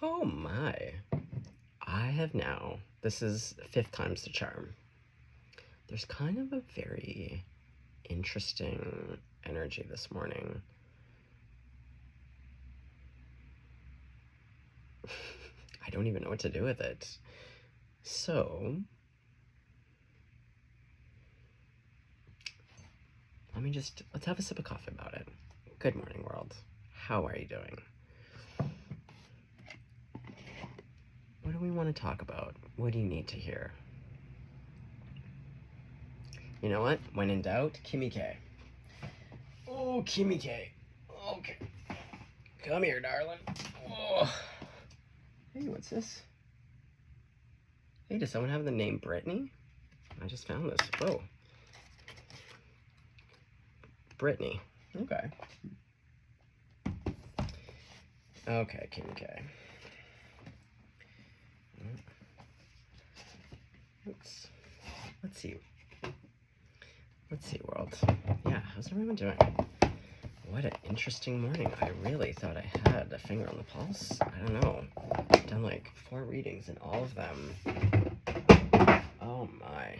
Oh my. I have now, this is 5th time's the charm. There's kind of a very interesting energy this morning. I don't even know what to do with it. So, let's have a sip of coffee about it. Good morning, world. How are you doing? What do we want to talk about? What do you need to hear? You know what? When in doubt, Kimmy K. Oh, Kimmy K. Okay. Come here, darling. Oh. Hey, what's this? Hey, does someone have the name Brittany? I just found this. Whoa. Brittany. Okay. Okay, Kimmy K. Let's see. Let's see, world. Yeah, how's everyone doing? What an interesting morning. I really thought I had a finger on the pulse. I don't know. I've done like 4 readings and all of them. Oh my.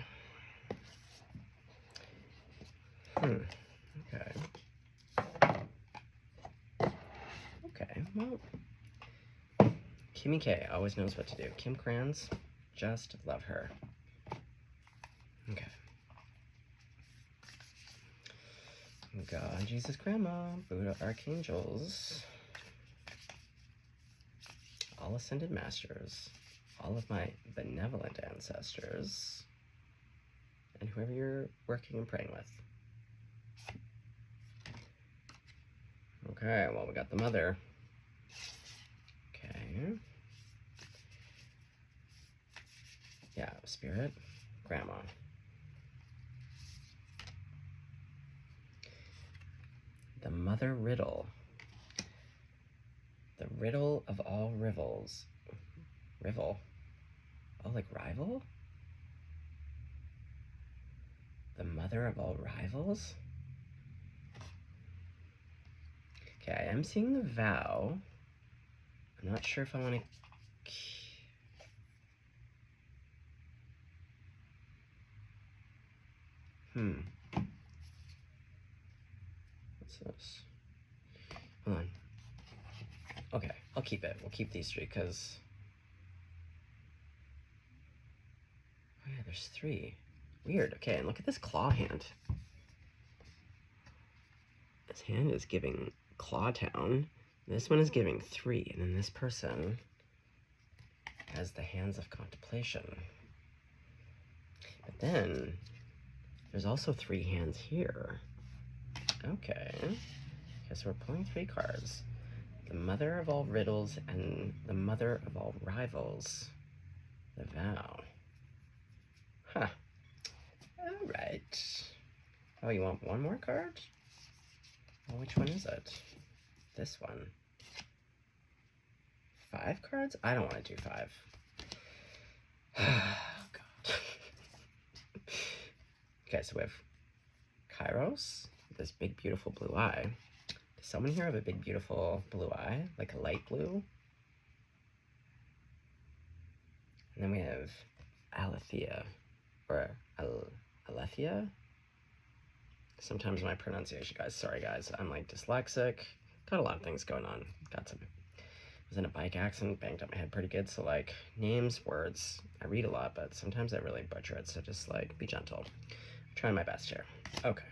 Okay. Okay, well. Kimmy K always knows what to do. Kim Kranz, just love her. Okay. God, Jesus, Grandma, Buddha, Archangels, all Ascended Masters, all of my benevolent ancestors, and whoever you're working and praying with. Okay, well, we got the Mother. Okay. Yeah, Spirit, Grandma. The Mother Riddle. The riddle of all rivals. Rival? Oh, like rival? The mother of all rivals? Okay, I am seeing the vow. I'm not sure if I want to... What's this? Hold on. Okay, I'll keep it. We'll keep these 3, because... Oh yeah, there's 3. Weird. Okay, and look at this claw hand. This hand is giving Clawtown. This one is giving 3, and then this person has the hands of contemplation. But then there's also 3 hands here. Okay. Okay, so we're pulling 3 cards. The Mother of all riddles and the Mother of all rivals. The vow. Huh. All right. Oh, you want one more card? Well, which one is it? This one. 5 cards? I don't want to do 5. Oh, God. Okay, so we have Kairos, this big, beautiful blue eye. Does someone here have a big, beautiful blue eye? Like a light blue? And then we have Alethea, or Alethea? Sometimes my pronunciation, guys, sorry guys, I'm like dyslexic, got a lot of things going on, was in a bike accident, banged up my head pretty good, so like, names, words, I read a lot, but sometimes I really butcher it, so just like, be gentle. I'm trying my best here. Okay.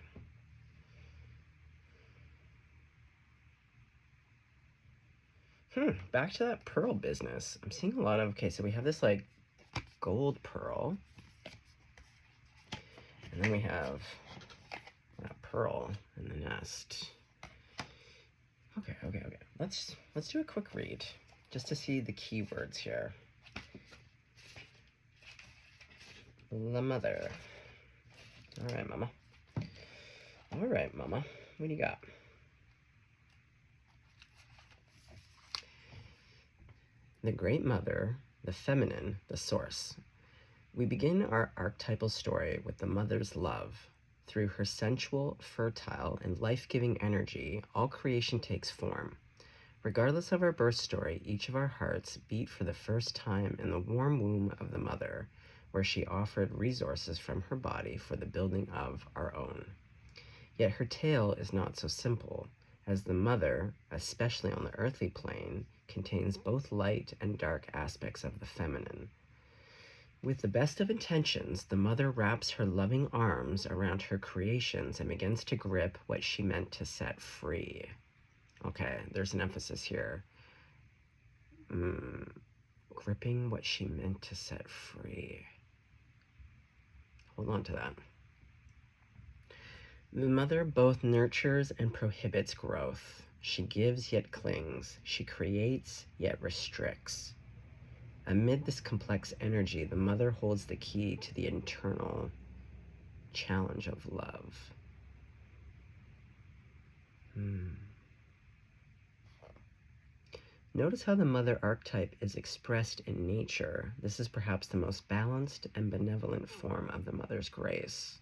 Back to that pearl business. I'm seeing a lot of, okay, so we have this like gold pearl, and then we have that pearl in the nest. Okay. Let's do a quick read just to see the keywords here. The Mother. All right, Mama. What do you got? The Great Mother, the feminine, the source. We begin our archetypal story with the mother's love. Through her sensual, fertile, and life-giving energy, all creation takes form. Regardless of our birth story, each of our hearts beat for the first time in the warm womb of the mother, where she offered resources from her body for the building of our own. Yet her tale is not so simple, as the mother, especially on the earthly plane, contains both light and dark aspects of the feminine. With the best of intentions, the mother wraps her loving arms around her creations and begins to grip what she meant to set free. Okay, there's an emphasis here. Gripping what she meant to set free. Hold on to that. The mother both nurtures and prohibits growth. She gives yet clings. She creates yet restricts. Amid this complex energy, the mother holds the key to the internal challenge of love. Notice how the mother archetype is expressed in nature. This is perhaps the most balanced and benevolent form of the mother's grace.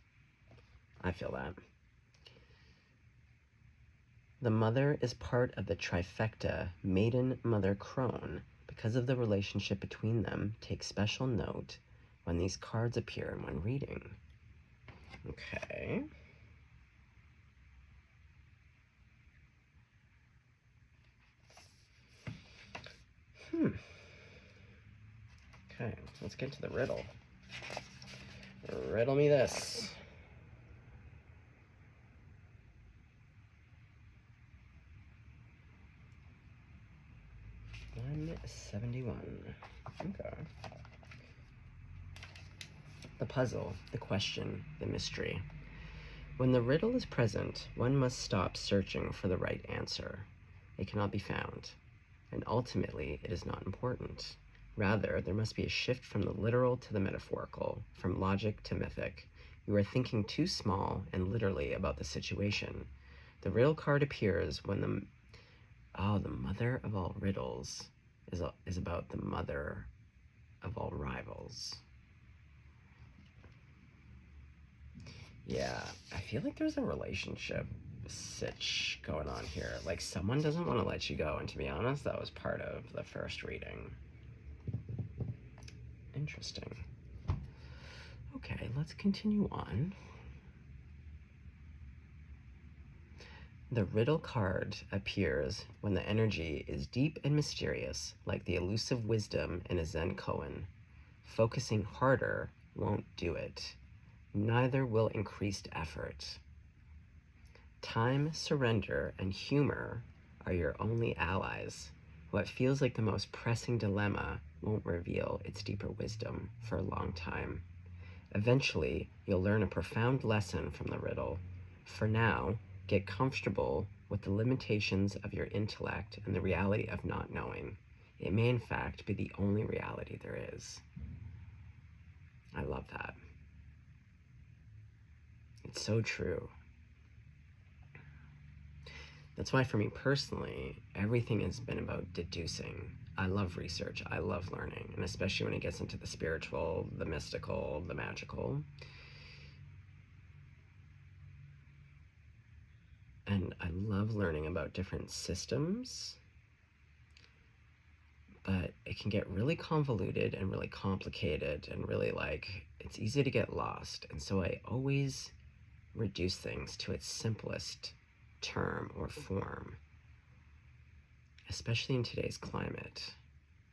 I feel that. The mother is part of the trifecta maiden, mother, crone. Because of the relationship between them, take special note when these cards appear and when reading. Okay. Okay, let's get to the riddle. Riddle me this. $171. Okay. The puzzle, the question, the mystery. When the riddle is present, one must stop searching for the right answer. It cannot be found, and ultimately it is not important. Rather, there must be a shift from the literal to the metaphorical, from logic to mythic. You are thinking too small and literally about the situation. The riddle card appears when the mother of all riddles is about the mother of all rivals. Yeah, I feel like there's a relationship sitch going on here. Like, someone doesn't want to let you go, and to be honest, that was part of the first reading. Interesting. Okay, let's continue on. The riddle card appears when the energy is deep and mysterious, like the elusive wisdom in a Zen koan. Focusing harder won't do it. Neither will increased effort. Time, surrender, and humor are your only allies. What feels like the most pressing dilemma won't reveal its deeper wisdom for a long time. Eventually, you'll learn a profound lesson from the riddle. For now, get comfortable with the limitations of your intellect and the reality of not knowing. It may, in fact, be the only reality there is. I love that. It's so true. That's why for me personally, everything has been about deducing. I love research, I love learning, and especially when it gets into the spiritual, the mystical, the magical. And I love learning about different systems, but it can get really convoluted and really complicated and really it's easy to get lost. And so I always reduce things to its simplest term or form, especially in today's climate.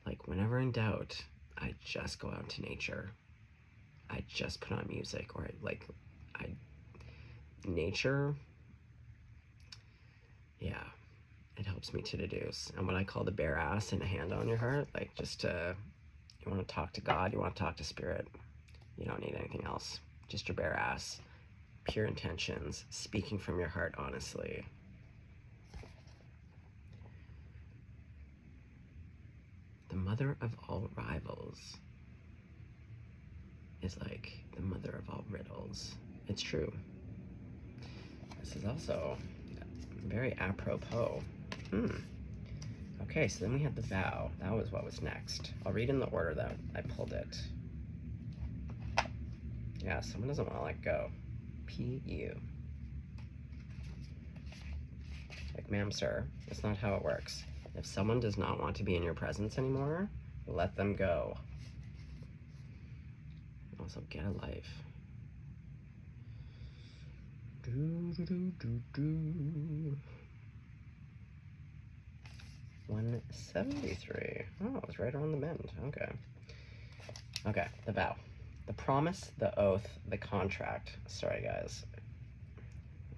Like, whenever in doubt, I just go out to nature. I just put on music, or nature, yeah, it helps me to deduce. And what I call the bare ass and a hand on your heart, you want to talk to God, you want to talk to spirit, you don't need anything else. Just your bare ass, pure intentions, speaking from your heart honestly. The mother of all rivals is like the mother of all riddles. It's true. This is also very apropos. Okay, so then we had the vow. That was what was next. I'll read in the order that I pulled it. Yeah, someone doesn't want to let go. P-U. Like, ma'am, sir, that's not how it works. If someone does not want to be in your presence anymore, let them go. Also, get a life. 173. Oh, it was right around the bend. Okay. Okay, the vow. The promise, the oath, the contract. Sorry, guys.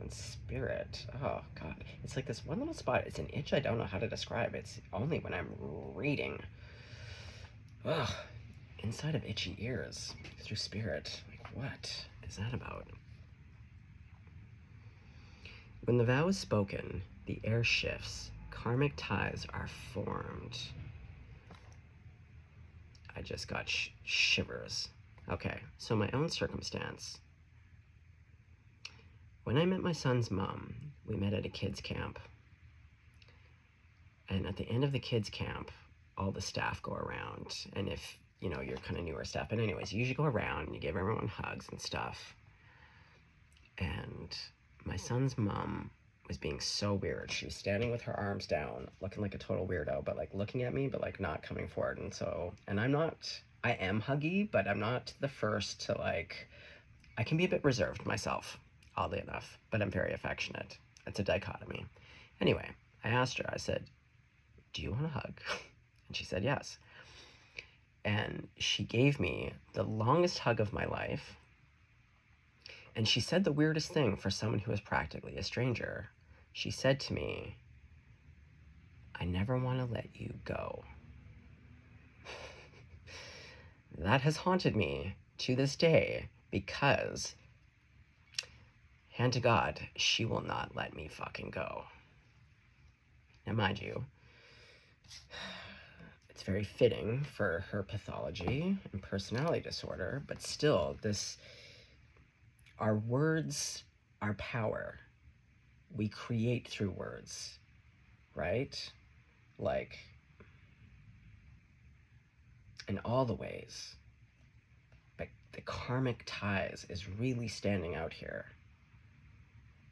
And spirit. Oh, God. It's like this one little spot. It's an itch I don't know how to describe. It's only when I'm reading. Ugh. Inside of itchy ears. Through spirit. Like, what is that about? When the vow is spoken, the air shifts. Karmic ties are formed. I just got shivers. Okay, so my own circumstance. When I met my son's mom, we met at a kids' camp. And at the end of the kids' camp, all the staff go around. And if, you know, you're kind of newer staff, but anyways, you usually go around and you give everyone hugs and stuff. And my son's mom was being so weird. She was standing with her arms down, looking like a total weirdo, but like looking at me, but like not coming forward. And so, and I am huggy, but I'm not the first to like, I can be a bit reserved myself, oddly enough, but I'm very affectionate. It's a dichotomy. Anyway, I asked her, I said, do you want a hug? And she said yes. And she gave me the longest hug of my life. And she said the weirdest thing for someone who was practically a stranger. She said to me, I never want to let you go. That has haunted me to this day because, hand to God, she will not let me fucking go. Now, mind you, it's very fitting for her pathology and personality disorder, but still, our words are power. We create through words, right? Like, in all the ways. But the karmic ties is really standing out here.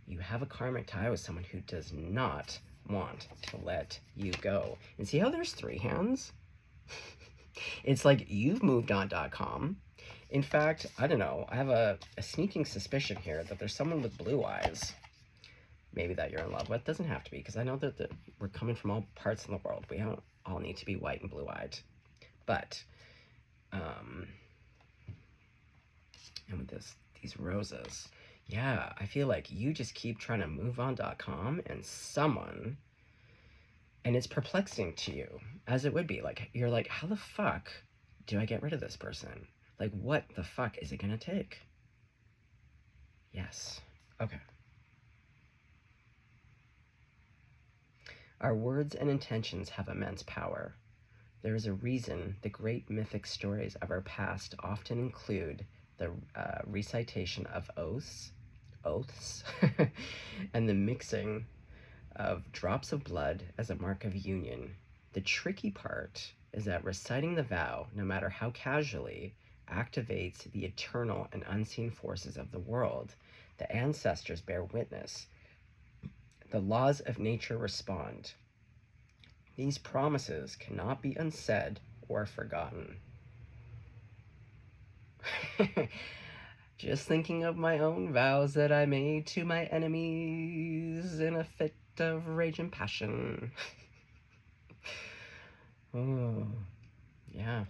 You have a karmic tie with someone who does not want to let you go. And see how there's 3 hands? It's like you've moved on.com. In fact, I don't know, I have a sneaking suspicion here that there's someone with blue eyes, maybe that you're in love with. Doesn't have to be, because I know that we're coming from all parts of the world. We don't all need to be white and blue-eyed. But, and with these roses, yeah, I feel like you just keep trying to move on.com and someone, and it's perplexing to you, as it would be. Like, you're like, how the fuck do I get rid of this person? Like, what the fuck is it gonna take? Yes. Okay. Our words and intentions have immense power. There is a reason the great mythic stories of our past often include the recitation of oaths, and the mixing of drops of blood as a mark of union. The tricky part is that reciting the vow, no matter how casually, activates the eternal and unseen forces of the world. The ancestors bear witness. The laws of nature respond. These promises cannot be unsaid or forgotten. Just thinking of my own vows that I made to my enemies in a fit of rage and passion. Oh, yeah.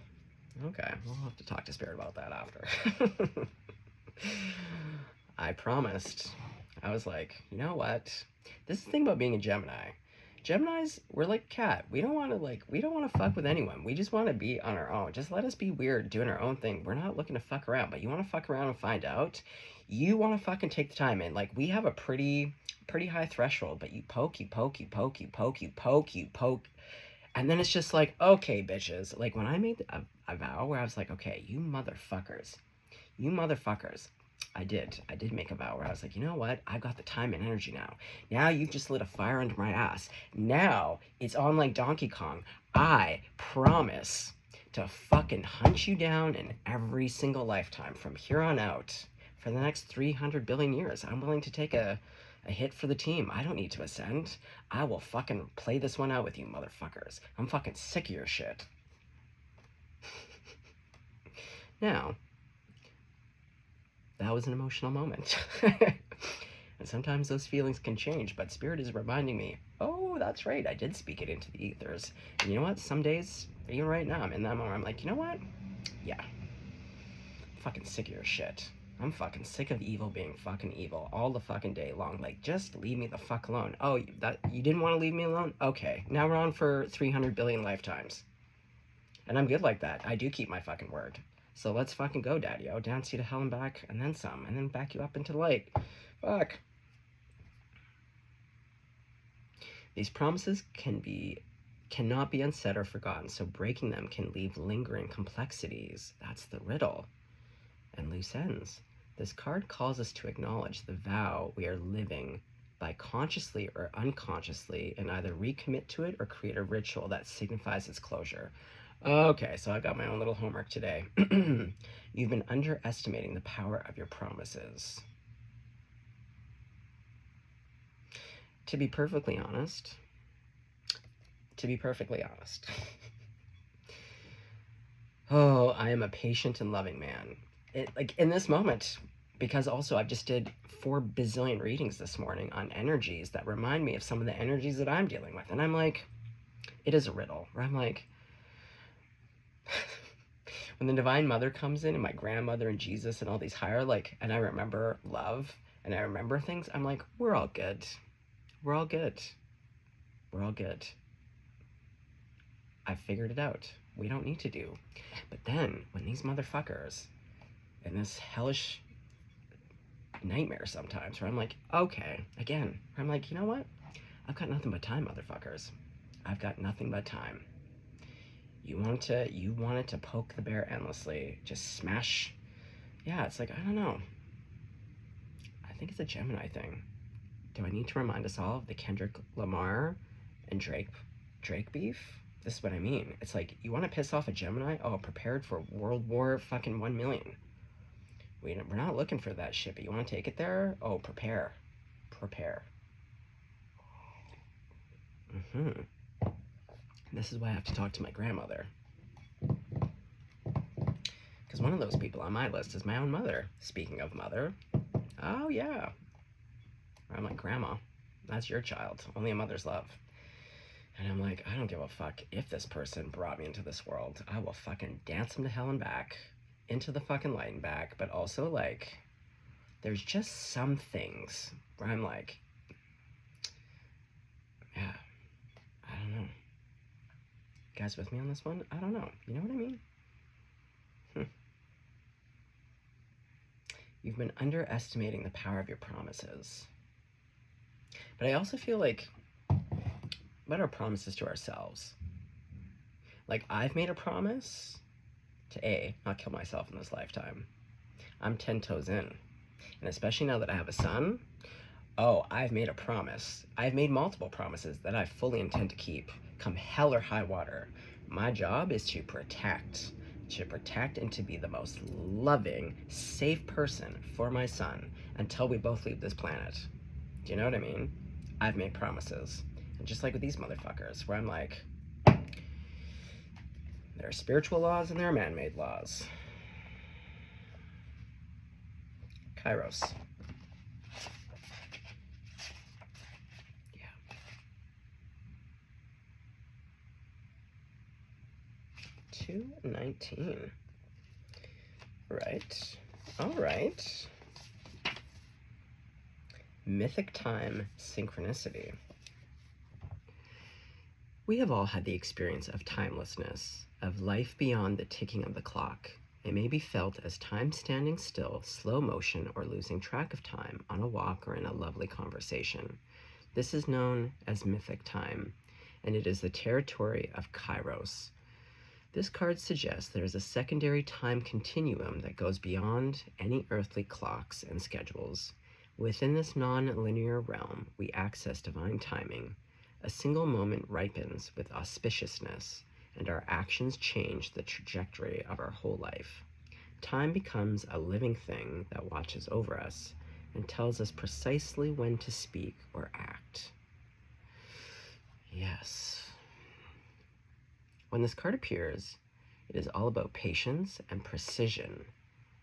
Okay, we'll have to talk to Spirit about that after. I promised. I was like, you know what? This is the thing about being a Gemini. Geminis, we're like cat. We don't want to fuck with anyone. We just want to be on our own. Just let us be weird, doing our own thing. We're not looking to fuck around, but you want to fuck around and find out? You want to fucking take the time. And like, we have a pretty high threshold, but you poke. And then it's just like, okay, bitches. Like, when I made a vow where I was like, okay, you motherfuckers. I did make a vow where I was like, you know what? I've got the time and energy now. Now you've just lit a fire under my ass. Now it's on like Donkey Kong. I promise to fucking hunt you down in every single lifetime from here on out for the next 300 billion years. I'm willing to take a A hit for the team. I don't need to ascend. I will fucking play this one out with you motherfuckers. I'm fucking sick of your shit. Now, that was an emotional moment. And sometimes those feelings can change, but Spirit is reminding me, oh, that's right, I did speak it into the ethers. And you know what? Some days, even right now, I'm in that moment, I'm like, you know what? Yeah. I'm fucking sick of your shit. I'm fucking sick of evil being fucking evil all the fucking day long. Like, just leave me the fuck alone. Oh, you didn't want to leave me alone? Okay, now we're on for 300 billion lifetimes. And I'm good like that. I do keep my fucking word. So let's fucking go, Daddy. I'll dance you to hell and back, and then some, and then back you up into the light. Fuck. These promises cannot be unsaid or forgotten, so breaking them can leave lingering complexities. That's the riddle. And loose ends. This card calls us to acknowledge the vow we are living by consciously or unconsciously, and either recommit to it or create a ritual that signifies its closure. Okay, so I got my own little homework today. You've been underestimating the power of your promises. To be perfectly honest, oh, I am a patient and loving man. Like in this moment, because also I've just did 4 bazillion readings this morning on energies that remind me of some of the energies that I'm dealing with. And I'm like, it is a riddle, where I'm like, when the Divine Mother comes in and my grandmother and Jesus and all these higher, like, and I remember love and I remember things, I'm like, we're all good. We're all good. We're all good. I figured it out. We don't need to do. But then, when these motherfuckers in this hellish nightmare sometimes, where I'm like, okay, again, where I'm like, you know what? I've got nothing but time, motherfuckers. I've got nothing but time. You wanted to poke the bear endlessly, just smash. Yeah, it's like, I don't know. I think it's a Gemini thing. Do I need to remind us all of the Kendrick Lamar and Drake beef? This is what I mean. It's like, you want to piss off a Gemini? Oh, prepared for World War fucking 1 million. We're not looking for that shit, but you want to take it there? Oh, prepare. This is why I have to talk to my grandmother. Because one of those people on my list is my own mother. Speaking of mother. Oh, yeah. I'm like, Grandma, that's your child. Only a mother's love. And I'm like, I don't give a fuck if this person brought me into this world. I will fucking dance them to hell and back. Into the fucking light and back. But also, like, there's just some things where I'm like, yeah, I don't know. You guys with me on this one? I don't know. You know what I mean? You've been underestimating the power of your promises. But I also feel like, what are promises to ourselves? Like, I've made a promise to not kill myself in this lifetime. I'm 10 toes in. And especially now that I have a son, I've made a promise. I've made multiple promises that I fully intend to keep, come hell or high water. My job is to protect and to be the most loving, safe person for my son until we both leave this planet. Do you know what I mean? I've made promises. And just like with these motherfuckers, where I'm like, there are spiritual laws and there are man-made laws. Kairos. Yeah. 219. Right. All right. Mythic time synchronicity. We have all had the experience of timelessness, of life beyond the ticking of the clock. It may be felt as time standing still, slow motion, or losing track of time on a walk or in a lovely conversation. This is known as mythic time, and it is the territory of Kairos. This card suggests there is a secondary time continuum that goes beyond any earthly clocks and schedules. Within this non-linear realm, we access divine timing. A single moment ripens with auspiciousness, and our actions change the trajectory of our whole life. Time becomes a living thing that watches over us, and tells us precisely when to speak or act. Yes. When this card appears, it is all about patience and precision.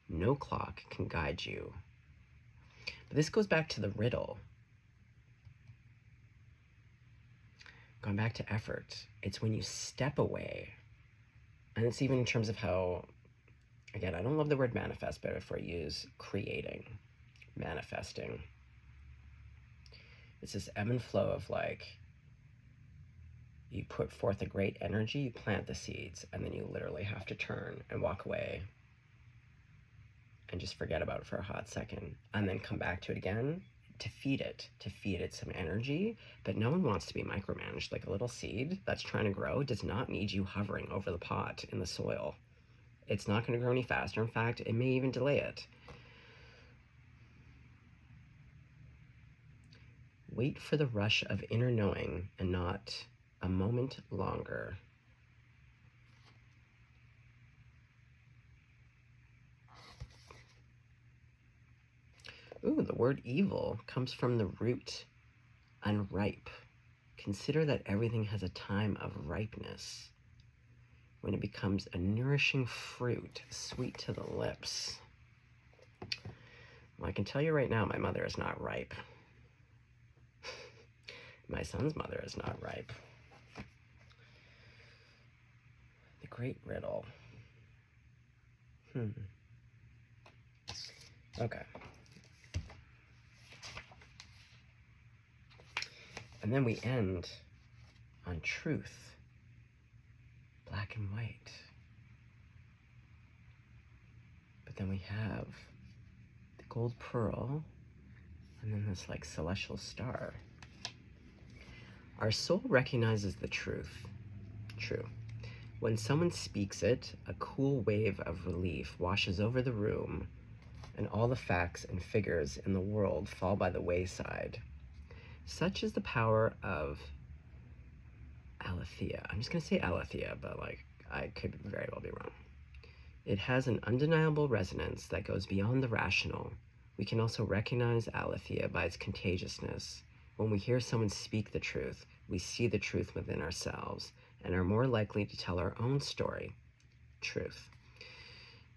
No clock can guide you. But this goes back to the riddle. Going back to effort, it's when you step away. And it's even in terms of how, again, I don't love the word manifest, but if I use creating, manifesting, it's this ebb and flow of like, you put forth a great energy, you plant the seeds, and then you literally have to turn and walk away and just forget about it for a hot second, and then come back to it again to feed it some energy. But no one wants to be micromanaged. Like a little seed that's trying to grow does not need you hovering over the pot in the soil. It's not going to grow any faster. In fact, it may even delay it. Wait for the rush of inner knowing and not a moment longer. Ooh, the word evil comes from the root unripe. Consider that everything has a time of ripeness, when it becomes a nourishing fruit, sweet to the lips. Well, I can tell you right now, my mother is not ripe. My son's mother is not ripe. The great riddle. Okay. And then we end on truth, black and white. But then we have the gold pearl, and then this like celestial star. Our soul recognizes the truth. True. When someone speaks it, a cool wave of relief washes over the room, and all the facts and figures in the world fall by the wayside. Such is the power of aletheia. I'm just going to say aletheia, but like I could very well be wrong. It has an undeniable resonance that goes beyond the rational. We can also recognize aletheia by its contagiousness. When we hear someone speak the truth, we see the truth within ourselves and are more likely to tell our own story. Truth.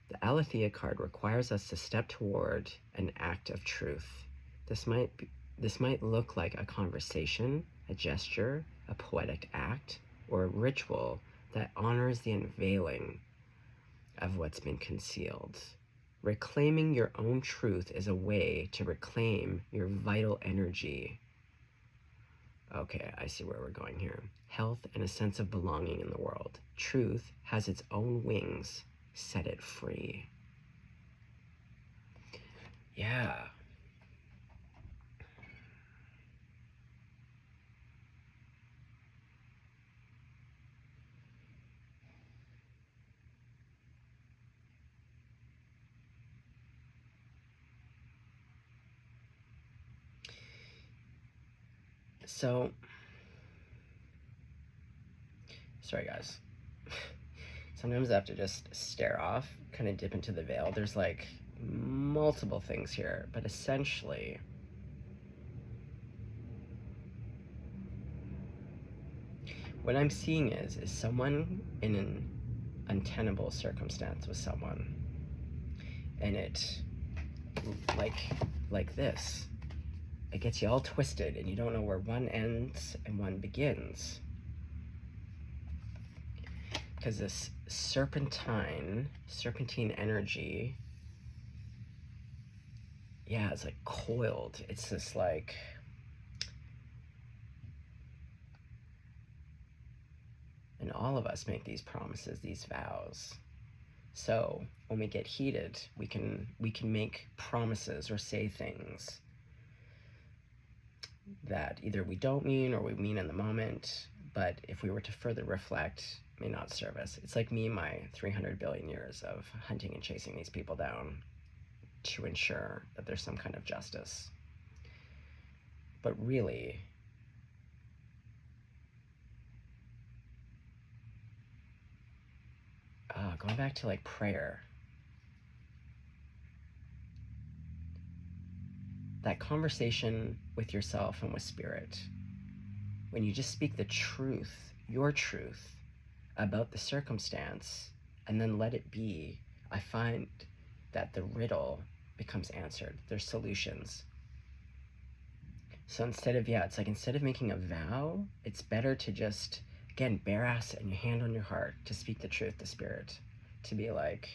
The aletheia card requires us to step toward an act of truth. This might look like a conversation, a gesture, a poetic act, or a ritual that honors the unveiling of what's been concealed. Reclaiming your own truth is a way to reclaim your vital energy. Okay, I see where we're going here. Health and a sense of belonging in the world. Truth has its own wings. Set it free. Yeah. So, sorry guys. Sometimes I have to just stare off, kind of dip into the veil. There's like multiple things here, but essentially, what I'm seeing is someone in an untenable circumstance with someone, and it, like this, it gets you all twisted, and you don't know where one ends and one begins. Because this serpentine energy, yeah, it's like coiled. It's this like, and all of us make these promises, these vows. So when we get heated, we can make promises or say things that either we don't mean or we mean in the moment, but if we were to further reflect, may not serve us. It's like me and my 300 billion years of hunting and chasing these people down to ensure that there's some kind of justice. But really, going back to like prayer, that conversation with yourself and with spirit, when you just speak the truth, your truth, about the circumstance, and then let it be, I find that the riddle becomes answered. There's solutions. So instead of making a vow, it's better to just, again, bare ass and your hand on your heart, to speak the truth to spirit, to be like,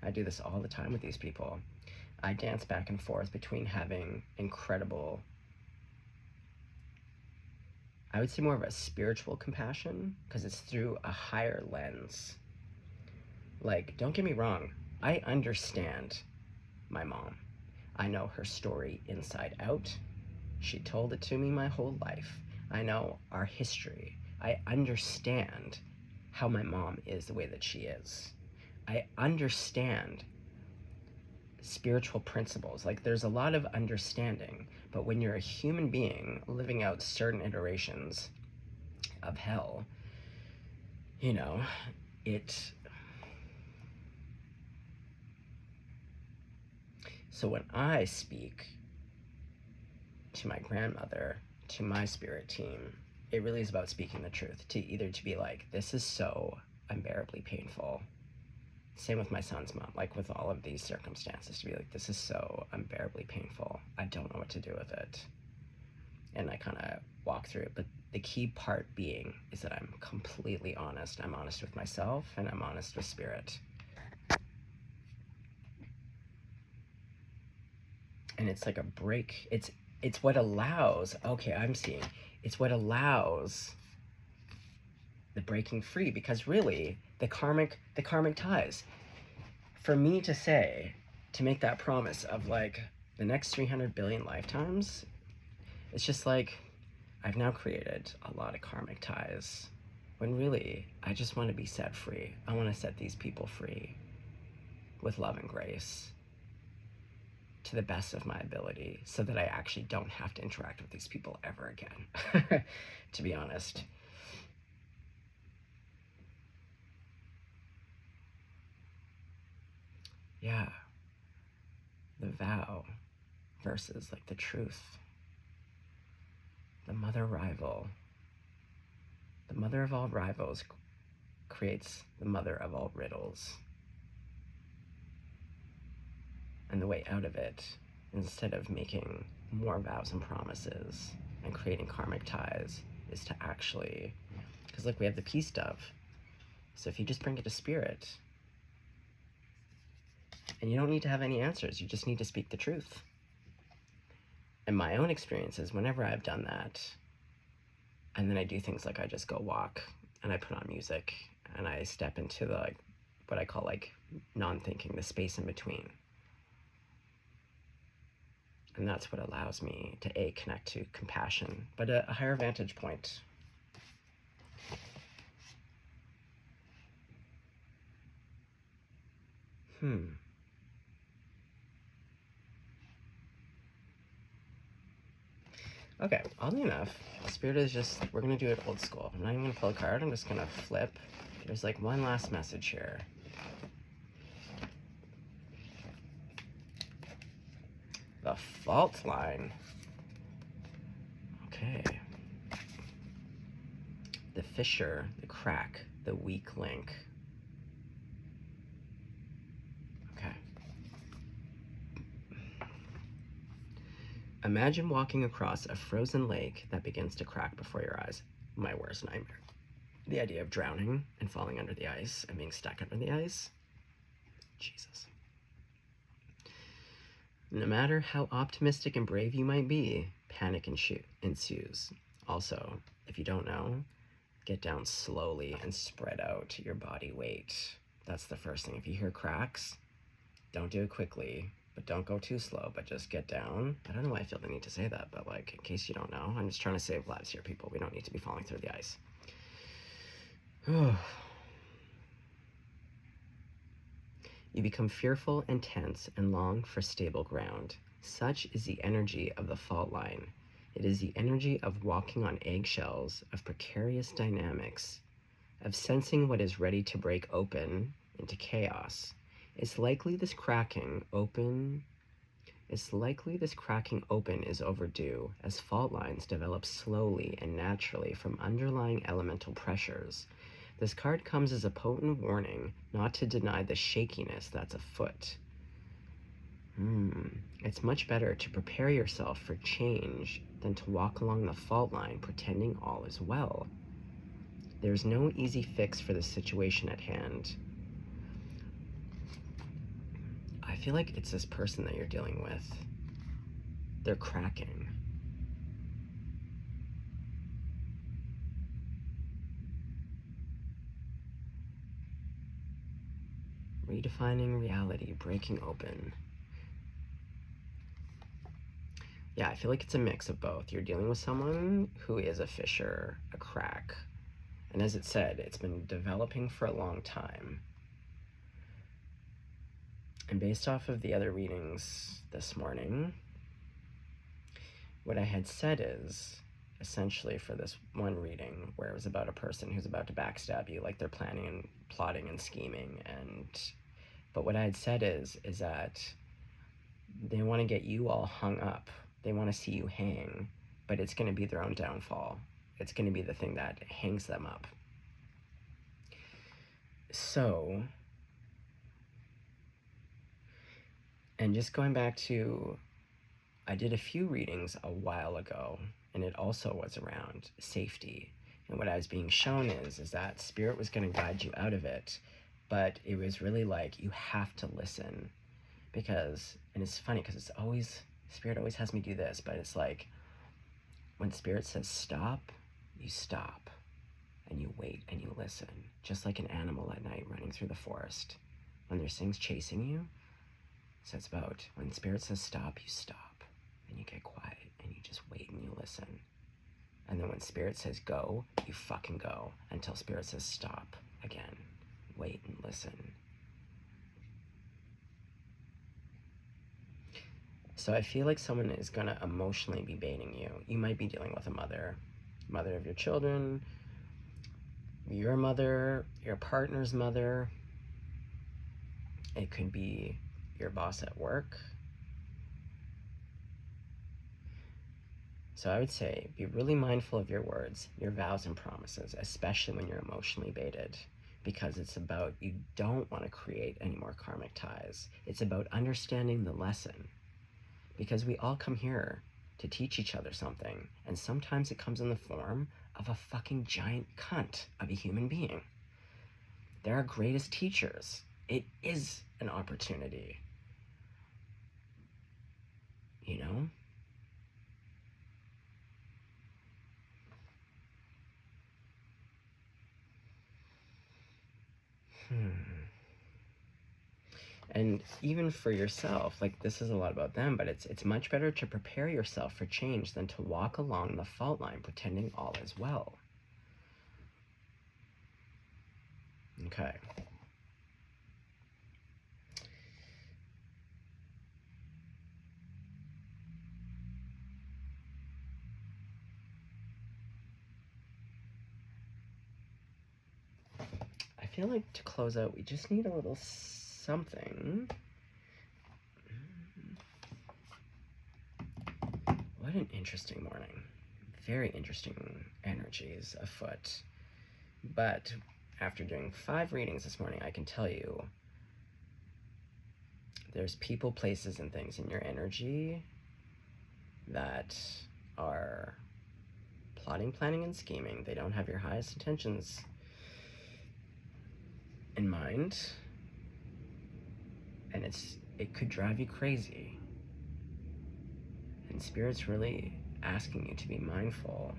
I do this all the time with these people. I dance back and forth between having incredible, I would say more of a spiritual compassion, because it's through a higher lens. Like, don't get me wrong, I understand my mom. I know her story inside out. She told it to me my whole life. I know our history. I understand how my mom is the way that she is. I understand spiritual principles. Like, there's a lot of understanding, but when you're a human being living out certain iterations of hell, you know, so when I speak to my grandmother, to my spirit team, it really is about speaking the truth, to be like, this is so unbearably painful. Same with my son's mom, like with all of these circumstances, to be like, this is so unbearably painful. I don't know what to do with it. And I kind of walk through it. But the key part being is that I'm completely honest. I'm honest with myself, and I'm honest with spirit. And it's like a break. It's what allows, okay, I'm seeing, it's what allows the breaking free, because really, the karmic ties, for me to say, to make that promise of like the next 300 billion lifetimes, it's just like, I've now created a lot of karmic ties, when really, I just want to be set free. I want to set these people free with love and grace, to the best of my ability, so that I actually don't have to interact with these people ever again, to be honest. Yeah, the vow versus like the truth. The mother rival. The mother of all rivals creates the mother of all riddles. And the way out of it, instead of making more vows and promises and creating karmic ties, is to actually, because look, we have the peace dove. So if you just bring it to spirit, and you don't need to have any answers, you just need to speak the truth. And my own experiences, whenever I've done that, and then I do things like I just go walk, and I put on music, and I step into the, like, what I call like non-thinking, the space in between. And that's what allows me to connect to compassion, but a higher vantage point. Okay, oddly enough, Spirit is just, we're going to do it old school. I'm not even going to pull a card, I'm just going to flip. There's like one last message here. The fault line. Okay. The fissure, the crack, the weak link. Okay. Imagine walking across a frozen lake that begins to crack before your eyes. My worst nightmare. The idea of drowning and falling under the ice and being stuck under the ice. Jesus. No matter how optimistic and brave you might be, panic ensues. Also, if you don't know, get down slowly and spread out your body weight. That's the first thing. If you hear cracks, don't do it quickly, but don't go too slow, but just get down. I don't know why I feel the need to say that, but like, in case you don't know, I'm just trying to save lives here, people. We don't need to be falling through the ice. You become fearful and tense and long for stable ground. Such is the energy of the fault line. It is the energy of walking on eggshells, of precarious dynamics, of sensing what is ready to break open into chaos. It's likely this cracking open It's likely this cracking open is overdue, as fault lines develop slowly and naturally from underlying elemental pressures. This card comes as a potent warning not to deny the shakiness that's afoot. It's much better to prepare yourself for change than to walk along the fault line pretending all is well. There's no easy fix for the situation at hand. I feel like it's this person that you're dealing with. They're cracking. Redefining reality, breaking open. Yeah, I feel like it's a mix of both. You're dealing with someone who is a fissure, a crack. And as it said, it's been developing for a long time. And based off of the other readings this morning, what I had said is, essentially for this one reading, where it was about a person who's about to backstab you, like they're planning and plotting and scheming, but what I had said is that they want to get you all hung up. They want to see you hang, but it's going to be their own downfall. It's going to be the thing that hangs them up. So, and just going back to, I did a few readings a while ago, and it also was around safety. And what I was being shown is that Spirit was going to guide you out of it, but it was really like, you have to listen. Because, and it's funny because it's always, Spirit always has me do this, but it's like, when Spirit says stop, you stop, and you wait and you listen, just like an animal at night running through the forest. When there's things chasing you, so it's about, when Spirit says stop, you stop, and you get quiet, and you just wait and you listen. And then when Spirit says go, you fucking go, until Spirit says stop again. Wait and listen. So I feel like someone is gonna emotionally be baiting you. You might be dealing with a mother of your children, your mother, your partner's mother. It could be your boss at work. So I would say, be really mindful of your words, your vows and promises, especially when you're emotionally baited, because it's about, you don't want to create any more karmic ties. It's about understanding the lesson. Because we all come here to teach each other something, and sometimes it comes in the form of a fucking giant cunt of a human being. They're our greatest teachers. It is an opportunity. You know? And even for yourself, like, this is a lot about them, but it's much better to prepare yourself for change than to walk along the fault line pretending all is well. Okay. I feel like to close out, we just need a little something. What an interesting morning. Very interesting energies afoot. But after doing 5 readings this morning, I can tell you there's people, places, and things in your energy that are plotting, planning, and scheming. They don't have your highest intentions in mind, and it could drive you crazy. And Spirit's really asking you to be mindful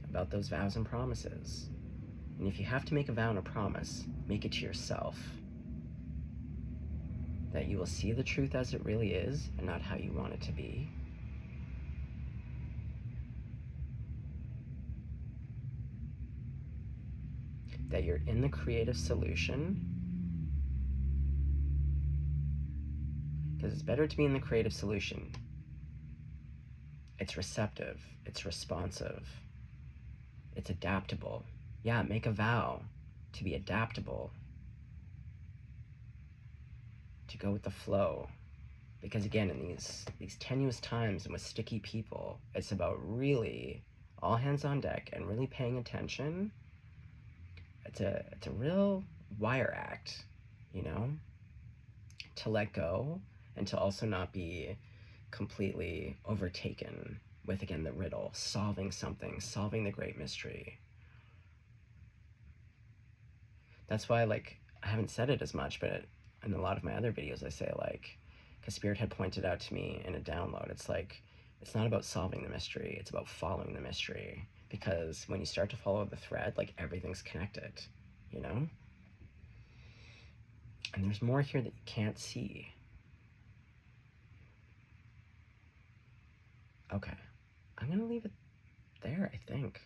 about those vows and promises. And if you have to make a vow and a promise, make it to yourself. That you will see the truth as it really is and not how you want it to be. That you're in the creative solution. Because it's better to be in the creative solution. It's receptive, it's responsive, it's adaptable. Yeah, make a vow to be adaptable, to go with the flow, Because again, in these tenuous times and with sticky people, it's about really all hands on deck and really paying attention. It's a real wire act, you know, to let go and to also not be completely overtaken with, again, the riddle, solving something, solving the great mystery. That's why, like, I haven't said it as much, but in a lot of my other videos I say, like, because Spirit had pointed out to me in a download, it's like, it's not about solving the mystery, it's about following the mystery. Because when you start to follow the thread, like, everything's connected, you know? And there's more here that you can't see. Okay, I'm gonna leave it there, I think.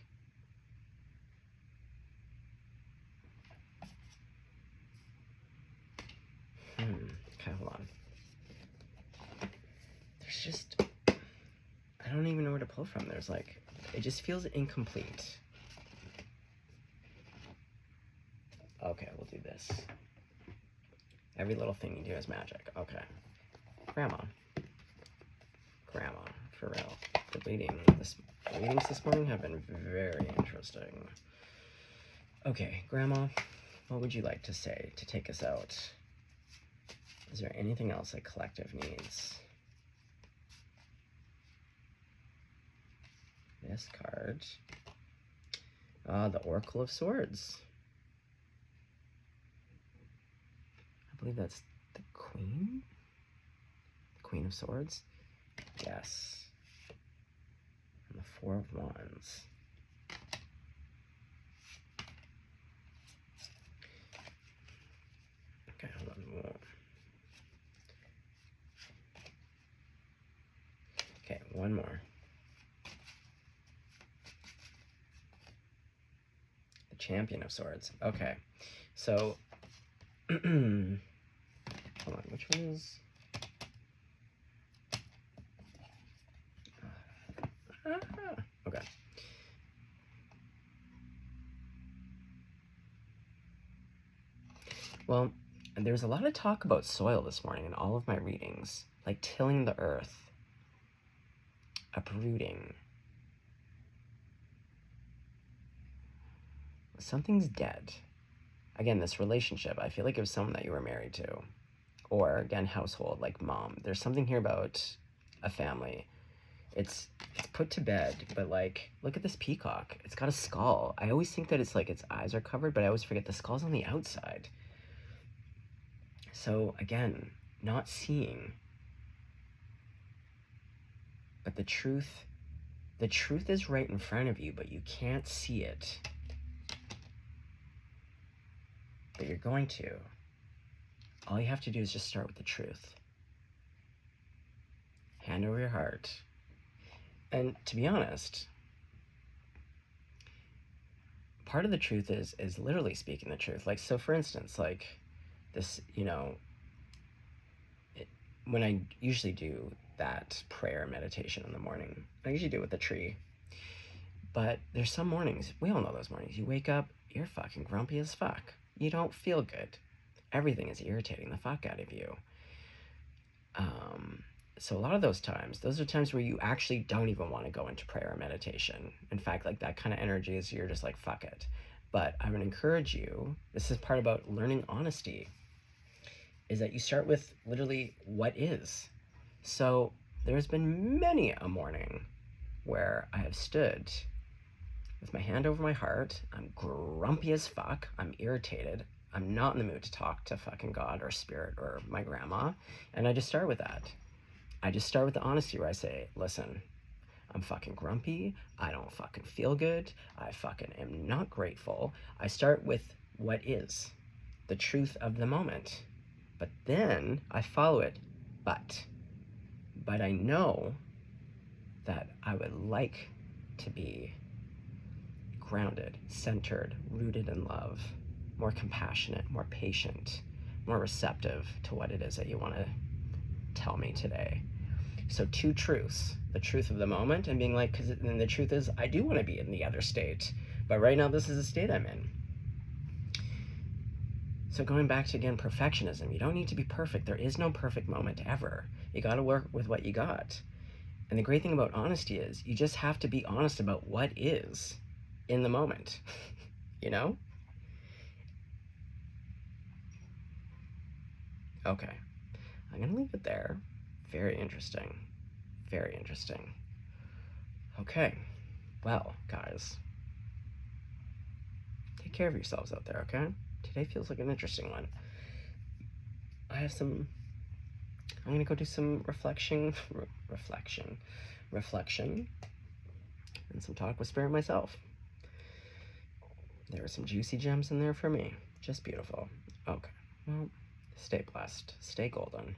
Okay, hold on. There's just, I don't even know where to pull from. There's like, it just feels incomplete. Okay, we'll do this. Every little thing you do is magic. Okay. Grandma, for real. The readings this morning have been very interesting. Okay, Grandma, what would you like to say to take us out? Is there anything else a collective needs? This card. The Oracle of Swords. I believe that's the Queen? The Queen of Swords? Yes. And the Four of Wands. Okay, hold on. Okay, one more. The Champion of Swords. Okay, so hold on, which one is? Okay. Well, there's a lot of talk about soil this morning in all of my readings, like tilling the earth, uprooting. Something's dead. Again, this relationship, I feel like it was someone that you were married to. Or, again, household, like mom. There's something here about a family. It's put to bed, but, like, look at this peacock. It's got a skull. I always think that it's like its eyes are covered, but I always forget the skull's on the outside. So, again, not seeing. But the truth is right in front of you, but you can't see it. But you're going to. All you have to do is just start with the truth. Hand over your heart. And to be honest, part of the truth is literally speaking the truth. Like, so for instance, like this, you know, when I usually do that prayer meditation in the morning, I usually do it with a tree. But there's some mornings, we all know those mornings, you wake up, you're fucking grumpy as fuck. You don't feel good. Everything is irritating the fuck out of you. So a lot of those are times where you actually don't even want to go into prayer or meditation. In fact, like that kind of energy is you're just like, fuck it. But I would encourage you, this is part about learning honesty, is that you start with literally what is. So there's been many a morning where I have stood with my hand over my heart. I'm grumpy as fuck. I'm irritated. I'm not in the mood to talk to fucking God or spirit or my grandma. And I just start with that. I just start with the honesty where I say, listen, I'm fucking grumpy. I don't fucking feel good. I fucking am not grateful. I start with what is, the truth of the moment. But then I follow it, but I know that I would like to be grounded, centered, rooted in love, more compassionate, more patient, more receptive to what it is that you want to tell me today. So two truths, the truth of the moment and being like, because then the truth is I do want to be in the other state, but right now this is the state I'm in. So going back to, again, perfectionism, you don't need to be perfect. There is no perfect moment ever. You got to work with what you got. And the great thing about honesty is you just have to be honest about what is in the moment, you know? Okay, I'm gonna leave it there. Very interesting. Very interesting. Okay, well, guys, take care of yourselves out there, okay? Today feels like an interesting one. I'm gonna go do some reflection, and some talk with Spirit myself. There are some juicy gems in there for me. Just beautiful. Okay, well, stay blessed, stay golden.